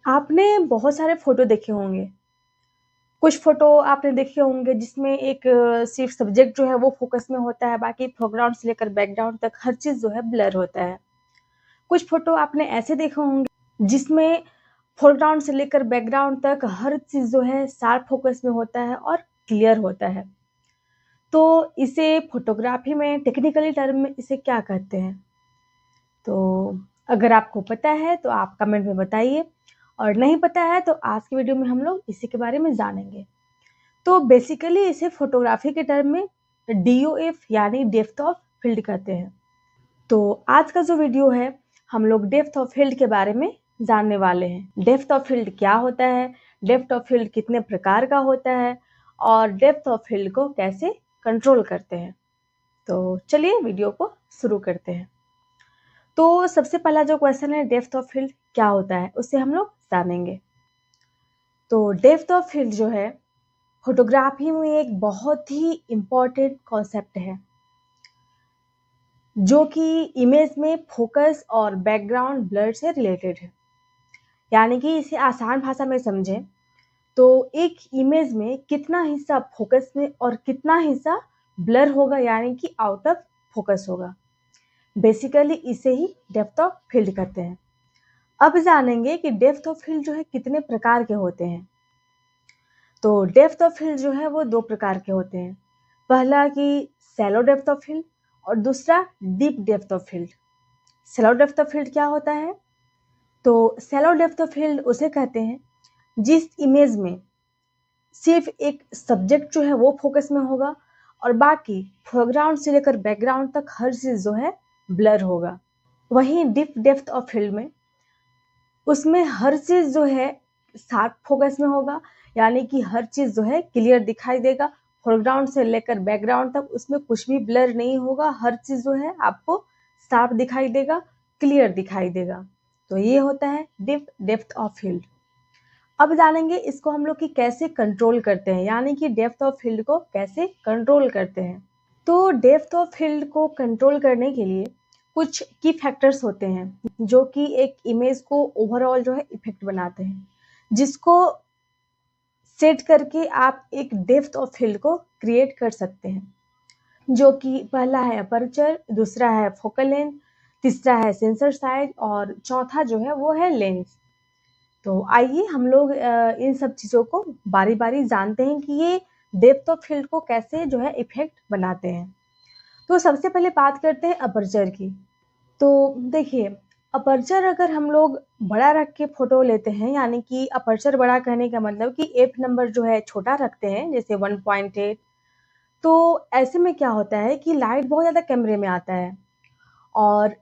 आपने बहुत सारे फ़ोटो देखे होंगे। कुछ फ़ोटो आपने देखे होंगे जिसमें एक सिर्फ़ सब्जेक्ट जो है वो फ़ोकस में होता है, बाकी फोरग्राउंड से लेकर बैकग्राउंड तक हर चीज़ जो है ब्लर होता है। कुछ फ़ोटो आपने ऐसे देखे होंगे जिसमें फोरग्राउंड से लेकर बैकग्राउंड तक हर चीज़ जो है शार्प फ़ोकस में होता है और क्लियर होता है। तो इसे फ़ोटोग्राफ़ी में टेक्निकली टर्म में इसे क्या कहते हैं? तो अगर आपको पता है तो आप कमेंट में बताइए और नहीं पता है तो आज की वीडियो में हम लोग इसी के बारे में जानेंगे। तो बेसिकली इसे फोटोग्राफी के टर्म में DOF यानी डेप्थ ऑफ फील्ड कहते हैं। तो आज का जो वीडियो है हम लोग डेप्थ ऑफ फील्ड के बारे में जानने वाले हैं। डेप्थ ऑफ फील्ड क्या होता है, डेप्थ ऑफ फील्ड कितने प्रकार का होता है और डेप्थ ऑफ फील्ड को कैसे कंट्रोल करते हैं। तो चलिए वीडियो को शुरू करते हैं। तो सबसे पहला जो क्वेश्चन है डेप्थ ऑफ फील्ड क्या होता है उससे हम लोग जानेंगे। तो डेप्थ ऑफ फील्ड जो है फोटोग्राफी में एक बहुत ही इम्पॉर्टेंट कॉन्सेप्ट है जो कि इमेज में फोकस और बैकग्राउंड ब्लर से रिलेटेड है। यानी कि इसे आसान भाषा में समझें तो एक इमेज में कितना हिस्सा फोकस में और कितना हिस्सा ब्लर होगा यानी कि आउट ऑफ फोकस होगा। बेसिकली इसे ही डेप्थ ऑफ फील्ड कहते हैं। अब जानेंगे कि डेप्थ ऑफ फील्ड जो है कितने प्रकार के होते हैं। तो डेप्थ ऑफ फील्ड जो है वो दो प्रकार के होते हैं। पहला कि शैलो डेप्थ ऑफ फील्ड और दूसरा deep depth of field. Shallow depth of field क्या होता है? तो शैलो डेप्थ ऑफ फील्ड उसे कहते हैं जिस इमेज में सिर्फ एक सब्जेक्ट जो है वो फोकस में होगा और बाकी फोरग्राउंड से लेकर बैकग्राउंड तक हर चीज जो है ब्लर होगा। वहीं डीप डेप्थ ऑफ फील्ड में उसमें हर चीज़ जो है शार्प फोकस में होगा यानी कि हर चीज़ जो है क्लियर दिखाई देगा। फोरग्राउंड से लेकर बैकग्राउंड तक उसमें कुछ भी ब्लर नहीं होगा, हर चीज़ जो है आपको शार्प दिखाई देगा, क्लियर दिखाई देगा। तो ये होता है डीप डेप्थ ऑफ फील्ड। अब जानेंगे इसको हम लोग कि कैसे कंट्रोल करते हैं यानी कि डेप्थ ऑफ फील्ड को कैसे कंट्रोल करते हैं। तो डेप्थ ऑफ फील्ड को कंट्रोल करने के लिए कुछ की फैक्टर्स होते हैं जो कि एक इमेज को ओवरऑल जो है इफेक्ट बनाते हैं, जिसको सेट करके आप एक डेप्थ ऑफ फील्ड को क्रिएट कर सकते हैं। जो कि पहला है अपर्चर, दूसरा है फोकल लेंथ, तीसरा है सेंसर साइज और चौथा जो है वो है लेंस। तो आइए हम लोग इन सब चीज़ों को बारी बारी जानते हैं कि ये डेप्थ ऑफ फील्ड को कैसे जो है इफेक्ट बनाते हैं। तो सबसे पहले बात करते हैं अपर्चर की। तो देखिए, अपर्चर अगर हम लोग बड़ा रख के फ़ोटो लेते हैं यानी कि अपर्चर बड़ा कहने का मतलब कि एफ नंबर जो है छोटा रखते हैं जैसे 1.8। तो ऐसे में क्या होता है कि लाइट बहुत ज़्यादा कैमरे में आता है और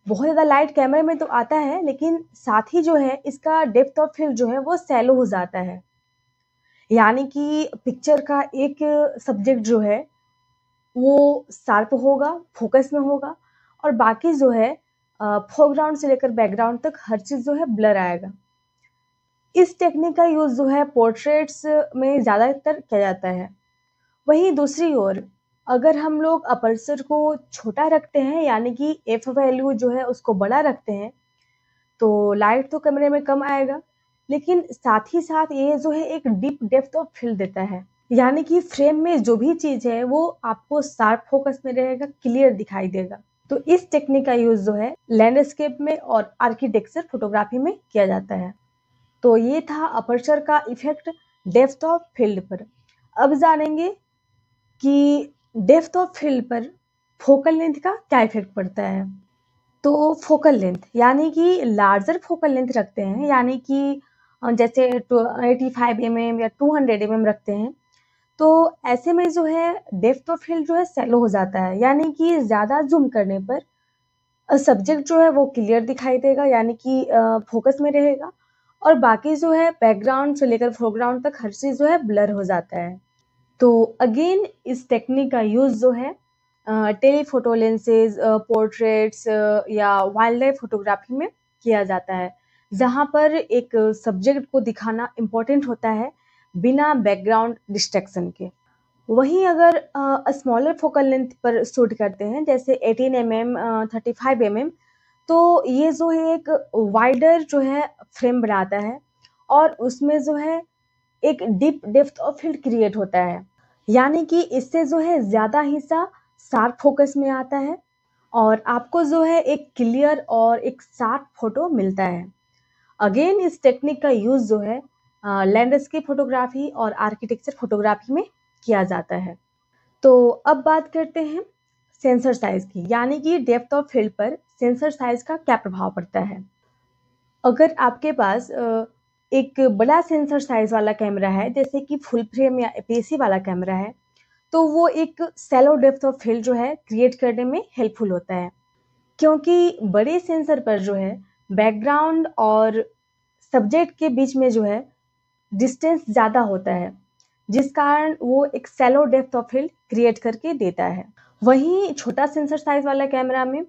बहुत ज़्यादा लाइट कैमरे में तो आता है लेकिन साथ ही जो है इसका डेप्थ ऑफ फील्ड जो है वो शैलो हो जाता है। यानी कि पिक्चर का एक सब्जेक्ट जो है वो शार्प होगा, फ़ोकस में होगा और बाकी जो है फोरग्राउंड से लेकर बैकग्राउंड तक हर चीज़ जो है ब्लर आएगा। इस टेक्निक का यूज़ जो है पोर्ट्रेट्स में ज़्यादातर किया जाता है। वहीं दूसरी ओर अगर हम लोग अपर्चर को छोटा रखते हैं यानी कि एफ वैल्यू जो है उसको बड़ा रखते हैं, तो लाइट तो कमरे में कम आएगा, लेकिन साथ ही साथ ये जो है एक डीप डेप्थ ऑफ फील्ड देता है। यानी कि फ्रेम में जो भी चीज़ है वो आपको शार्प फोकस में रहेगा, क्लियर दिखाई देगा। तो इस टेक्निक का यूज़ जो है लैंडस्केप में और आर्किटेक्चर फोटोग्राफी में किया जाता है। तो ये था अपर्चर का इफेक्ट डेप्थ ऑफ फील्ड पर। अब जानेंगे कि डेप्थ ऑफ फील्ड पर फोकल लेंथ का क्या इफेक्ट पड़ता है। तो फोकल लेंथ यानी कि लार्जर फोकल लेंथ रखते हैं यानी कि जैसे 85 mm या 200 mm रखते हैं, तो ऐसे में जो है डेप्थ ऑफ फील्ड जो है शैलो हो जाता है। यानी कि ज़्यादा ज़ूम करने पर सब्जेक्ट जो है वो क्लियर दिखाई देगा यानी कि फोकस में रहेगा और बाकी जो है बैकग्राउंड से लेकर फोरग्राउंड तक हर चीज़ जो है ब्लर हो जाता है। तो अगेन इस टेक्निक का यूज़ जो है टेलीफोटो लेंसेज, पोर्ट्रेट्स या वाइल्ड लाइफ फोटोग्राफी में किया जाता है, जहाँ पर एक सब्जेक्ट को दिखाना इम्पोर्टेंट होता है बिना बैकग्राउंड डिस्ट्रैक्शन के। वहीं अगर स्मॉलर फोकल लेंथ पर शूट करते हैं जैसे 18 mm, 35 mm, तो ये जो है एक वाइडर जो है फ्रेम बनाता है और उसमें जो है एक deep depth of field create होता है। यानी कि इससे जो है ज़्यादा हिस्सा शार्प फोकस में आता है और आपको जो है एक क्लियर और एक शार्प फोटो मिलता है। अगेन इस टेक्निक का यूज़ जो है लैंडस्केप फोटोग्राफी और आर्किटेक्चर फोटोग्राफी में किया जाता है। तो अब बात करते हैं सेंसर साइज की, यानी कि डेप्थ ऑफ फील्ड पर सेंसर साइज का क्या प्रभाव पड़ता है। अगर आपके पास एक बड़ा सेंसर साइज वाला कैमरा है, जैसे कि फुल फ्रेम या एपीएसी वाला कैमरा है, तो वो एक शैलो डेप्थ ऑफ फील्ड जो है क्रिएट करने में हेल्पफुल होता है, क्योंकि बड़े सेंसर पर जो है बैकग्राउंड और सब्जेक्ट के बीच में जो है डिस्टेंस ज़्यादा होता है, जिस कारण वो एक shallow depth of field create करके देता है। वहीं छोटा सेंसर साइज वाला कैमरा में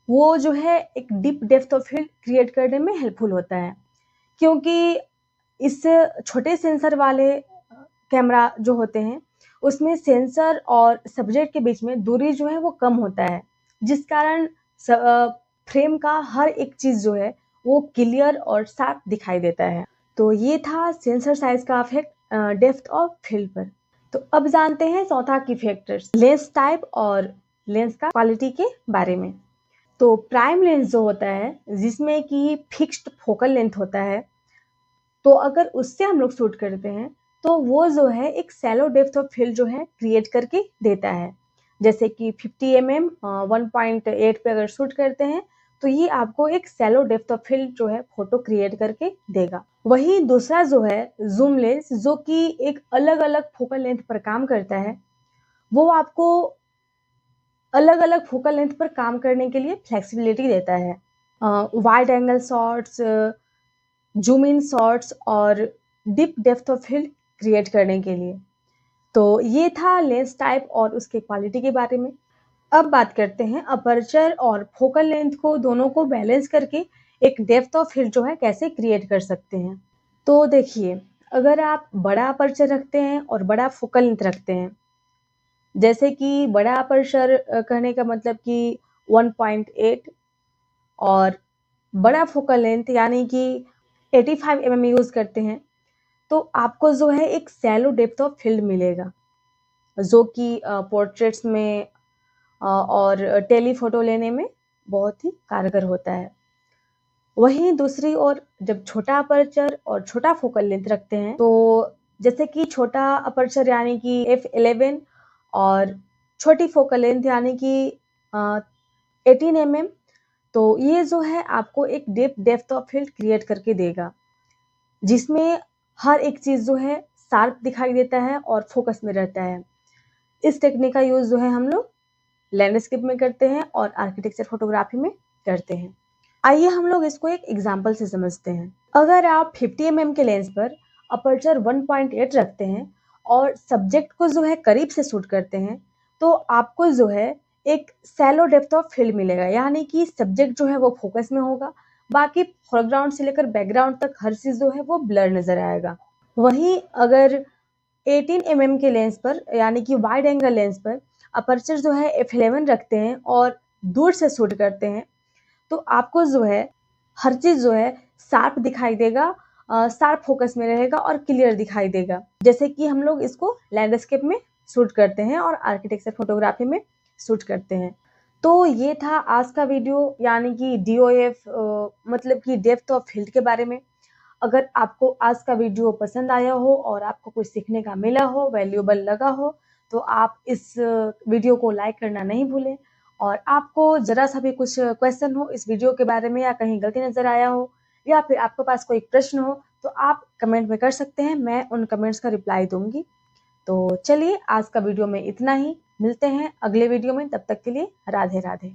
वो जो है एक deep depth of field create करने में हेल्पफुल होता है, क्योंकि इस छोटे सेंसर वाले कैमरा जो होते हैं, उसमें सेंसर और सब्जेक्ट के बीच में दूरी जो है वो कम होता है, जिस कारण फ्रेम का हर एक चीज़ जो है वो क्लियर और शार्प दिखाई देता है। तो ये था सेंसर साइज का इफेक्ट डेप्थ ऑफ फील्ड पर। तो अब जानते हैं चौथा की फैक्टर्स, लेंस टाइप और लेंस का क्वालिटी के बारे में। तो प्राइम लेंस जो होता है, जिसमें कि फिक्स्ड फोकल लेंथ होता है, तो अगर उससे हम लोग शूट करते हैं तो वो जो है एक शैलो डेप्थ ऑफ फील्ड जो है क्रिएट करके देता है। जैसे कि 50 mm 1.8 पे अगर शूट करते हैं तो ये आपको एक शैलो डेप्थ ऑफ फील्ड जो है फोटो क्रिएट करके देगा। वहीं दूसरा जो है जूम लेंस, जो कि एक अलग अलग फोकल लेंथ पर काम करता है, वो आपको अलग अलग फोकल लेंथ पर काम करने के लिए फ्लेक्सिबिलिटी देता है। Wide angle shots, zoom in shots और deep depth of field create करने के लिए। तो ये था लेंस टाइप और उसके क्वालिटी के बारे में। अब बात करते हैं अपर्चर और फोकल लेंथ को दोनों को बैलेंस करके एक डेप्थ ऑफ फील्ड जो है कैसे क्रिएट कर सकते हैं। तो देखिए, अगर आप बड़ा अपर्चर रखते हैं और बड़ा फोकल लेंथ रखते हैं, जैसे कि बड़ा अपर्चर कहने का मतलब कि 1.8 और बड़ा फोकल लेंथ यानी कि 85 mm यूज़ करते हैं, तो आपको जो है एक शैलो डेप्थ ऑफ फील्ड मिलेगा, जो कि पोर्ट्रेट्स में और टेलीफोटो लेने में बहुत ही कारगर होता है। वहीं दूसरी ओर जब छोटा अपर्चर और छोटा फोकल लेंथ रखते हैं, तो जैसे कि छोटा अपर्चर यानी कि f11 और छोटी फोकल लेंथ यानी कि 18 mm, तो ये जो है आपको एक deep depth of field create करके देगा, जिसमें हर एक चीज़ जो है शार्प दिखाई देता है और फोकस में रहता है। इस टेक्निक का यूज़ जो है हम लोग लैंडस्केप में करते हैं और आर्किटेक्चर फोटोग्राफी में करते हैं। आइए हम लोग इसको एक एग्जाम्पल से समझते हैं। अगर आप 50 mm के लेंस पर अपर्चर 1.8 रखते हैं और सब्जेक्ट को जो है करीब से शूट करते हैं, तो आपको जो है एक शैलो डेप्थ ऑफ फील्ड मिलेगा, यानी कि सब्जेक्ट जो है वो फोकस में होगा, बाकी फोरग्राउंड से लेकर बैकग्राउंड तक हर चीज़ जो है वो ब्लर नजर आएगा। वहीं अगर 18 mm के लेंस पर यानी कि वाइड एंगल लेंस पर अपर्चर जो है f11 रखते हैं और दूर से शूट करते हैं, तो आपको जो है हर चीज़ जो है शार्प दिखाई देगा, शार्प फोकस में रहेगा और क्लियर दिखाई देगा, जैसे कि हम लोग इसको लैंडस्केप में शूट करते हैं और आर्किटेक्चर फोटोग्राफी में शूट करते हैं। तो ये था आज का वीडियो, यानी कि DOF मतलब कि डेप्थ ऑफ फील्ड के बारे में। अगर आपको आज का वीडियो पसंद आया हो और आपको कुछ सीखने का मिला हो, वैल्यूएबल लगा हो, तो आप इस वीडियो को लाइक करना नहीं भूलें। और आपको ज़रा सा भी कुछ क्वेश्चन हो इस वीडियो के बारे में, या कहीं गलती नज़र आया हो, या फिर आपके पास कोई प्रश्न हो, तो आप कमेंट में कर सकते हैं, मैं उन कमेंट्स का रिप्लाई दूंगी। तो चलिए, आज का वीडियो में इतना ही। मिलते हैं अगले वीडियो में, तब तक के लिए राधे राधे।